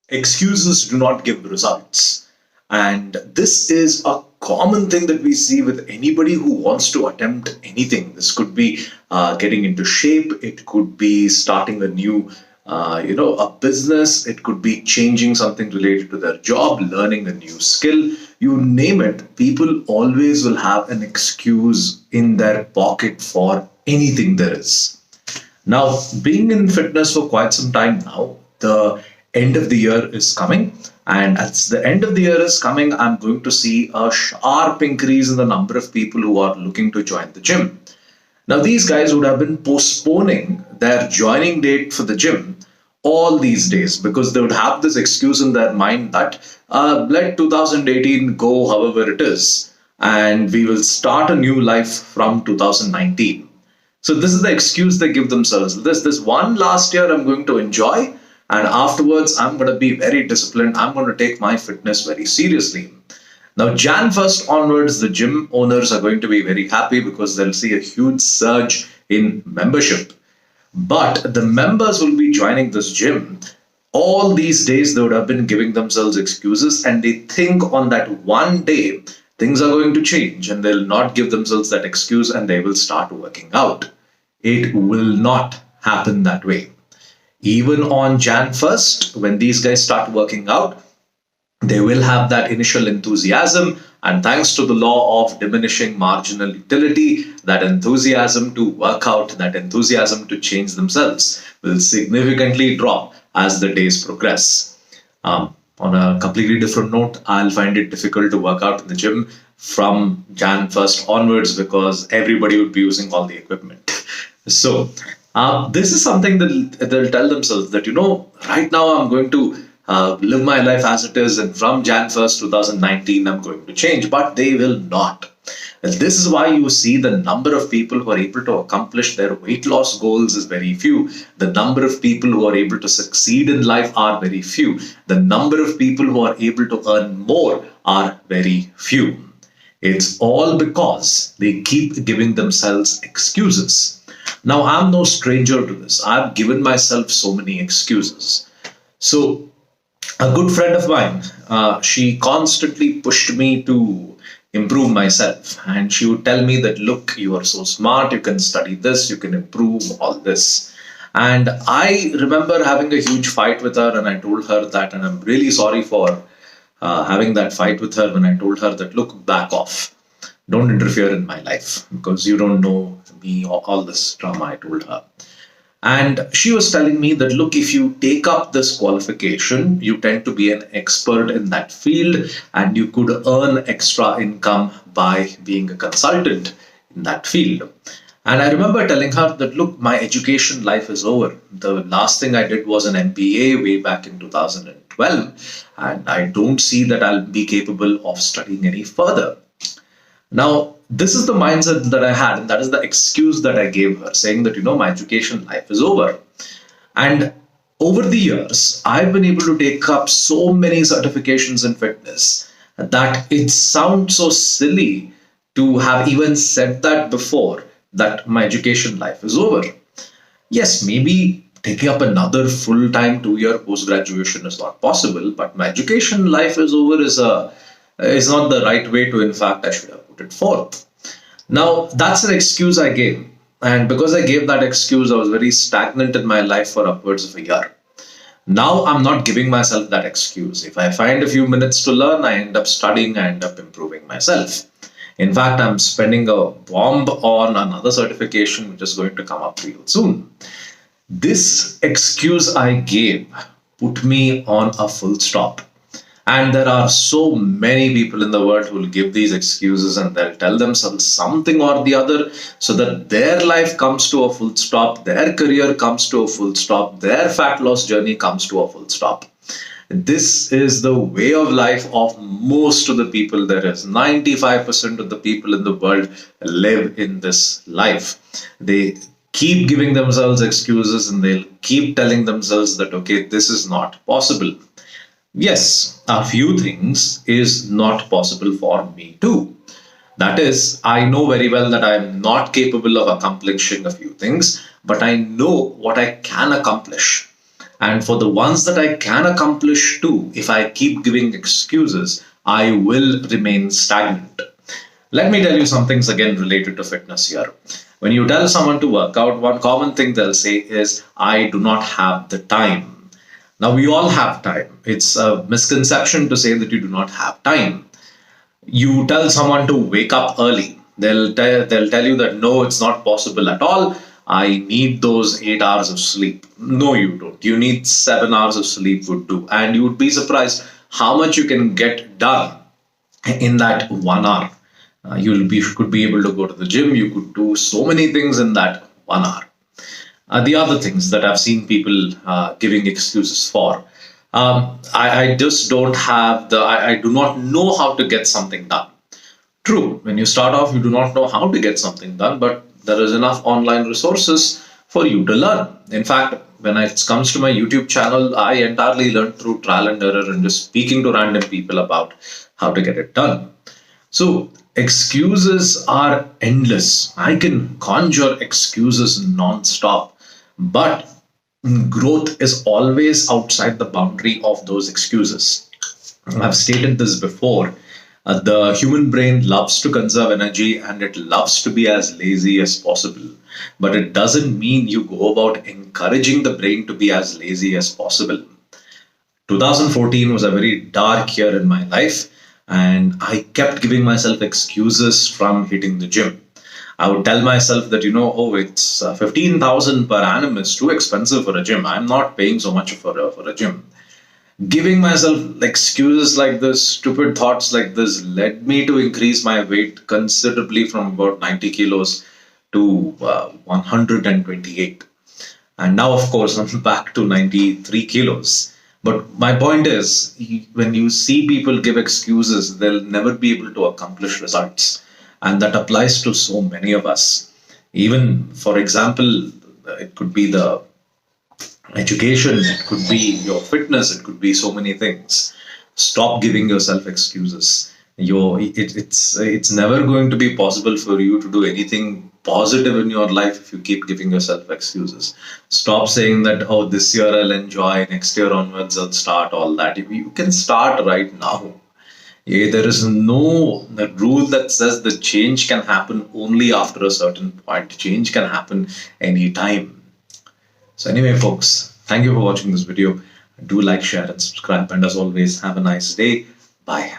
excuses do not give results. And this is a common thing that we see with anybody who wants to attempt anything. This could be getting into shape, it could be starting a new a business, it could be changing something related to their job, learning a new skill, you name it. People always will have an excuse in their pocket for anything there is. Now, being in fitness for quite some time now, the end of the year is coming. And as the end of the year is coming, I'm going to see a sharp increase in the number of people who are looking to join the gym. Now, these guys would have been postponing their joining date for the gym all these days because they would have this excuse in their mind that let 2018 go however it is, and we will start a new life from 2019. So this is the excuse they give themselves. This one last year I'm going to enjoy, and afterwards I'm going to be very disciplined. I'm going to take my fitness very seriously. Now, Jan 1st onwards, the gym owners are going to be very happy because they'll see a huge surge in membership. But the members will be joining this gym. All these days, they would have been giving themselves excuses, and they think on that one day things are going to change, and they'll not give themselves that excuse and they will start working out. It will not happen that way. Even on Jan 1st, when these guys start working out, they will have that initial enthusiasm, and thanks to the law of diminishing marginal utility, that enthusiasm to work out, that enthusiasm to change themselves will significantly drop as the days progress. On a completely different note, I'll find it difficult to work out in the gym from Jan 1st onwards because everybody would be using all the equipment. So, this is something that they'll tell themselves that, right now I'm going to live my life as it is, and from Jan 1st, 2019, I'm going to change, but they will not. And this is why you see the number of people who are able to accomplish their weight loss goals is very few. The number of people who are able to succeed in life are very few. The number of people who are able to earn more are very few. It's all because they keep giving themselves excuses. Now, I'm no stranger to this. I've given myself so many excuses. So, a good friend of mine, she constantly pushed me to improve myself. And she would tell me that, look, you are so smart, you can study this, you can improve all this. And I remember having a huge fight with her, and I told her that, and I'm really sorry for having that fight with her when I told her that, look, back off. Don't interfere in my life because you don't know me or all this drama, I told her. And she was telling me that, look, if you take up this qualification, you tend to be an expert in that field and you could earn extra income by being a consultant in that field. And I remember telling her that, look, my education life is over. The last thing I did was an MBA way back in 2012, and I don't see that I'll be capable of studying any further. Now, this is the mindset that I had, and that is the excuse that I gave her, saying that, my education life is over. And over the years, I've been able to take up so many certifications in fitness that it sounds so silly to have even said that before, that my education life is over. Yes, maybe taking up another full-time 2-year post-graduation is not possible, but my education life is over is not the right way to, in fact, I should have put it forth. Now, that's an excuse I gave. And because I gave that excuse, I was very stagnant in my life for upwards of a year. Now, I'm not giving myself that excuse. If I find a few minutes to learn, I end up studying, I end up improving myself. In fact, I'm spending a bomb on another certification which is going to come up real soon. This excuse I gave put me on a full stop. And there are so many people in the world who will give these excuses and they'll tell themselves something or the other so that their life comes to a full stop, their career comes to a full stop, their fat loss journey comes to a full stop. This is the way of life of most of the people there is. 95% of the people in the world live in this life. They keep giving themselves excuses and they'll keep telling themselves that, okay, this is not possible. Yes, a few things is not possible for me too. That is, I know very well that I am not capable of accomplishing a few things, but I know what I can accomplish. And for the ones that I can accomplish too, if I keep giving excuses, I will remain stagnant. Let me tell you some things again related to fitness here. When you tell someone to work out, one common thing they'll say is, I do not have the time. Now, we all have time. It's a misconception to say that you do not have time. You tell someone to wake up early, they'll tell you that no, it's not possible at all. I need those 8 hours of sleep. No, you don't. You need 7 hours of sleep would do, and you would be surprised how much you can get done in that 1 hour. You could be able to go to the gym. You could do so many things in that 1 hour. The other things that I've seen people giving excuses for. I just don't have I do not know how to get something done. True, when you start off, you do not know how to get something done, but there is enough online resources for you to learn. In fact, when it comes to my YouTube channel, I entirely learned through trial and error and just speaking to random people about how to get it done. So, excuses are endless. I can conjure excuses non-stop, but growth is always outside the boundary of those excuses. I've stated this before. The human brain loves to conserve energy and it loves to be as lazy as possible. But it doesn't mean you go about encouraging the brain to be as lazy as possible. 2014 was a very dark year in my life, and I kept giving myself excuses from hitting the gym. I would tell myself that, oh, it's 15,000 per annum is too expensive for a gym. I'm not paying so much for a gym. Giving myself excuses like this, stupid thoughts like this, led me to increase my weight considerably from about 90 kilos to 128. And now, of course, I'm back to 93 kilos. But my point is, when you see people give excuses, they'll never be able to accomplish results. And that applies to so many of us. Even, for example, it could be the education, it could be your fitness, it could be so many things. Stop giving yourself excuses. It's never going to be possible for you to do anything positive in your life if you keep giving yourself excuses. Stop saying that, oh, this year I'll enjoy, next year onwards I'll start all that. You can start right now. There is no rule that says that change can happen only after a certain point. Change can happen anytime. So anyway, folks, thank you for watching this video. Do like, share, and subscribe. And as always, have a nice day. Bye.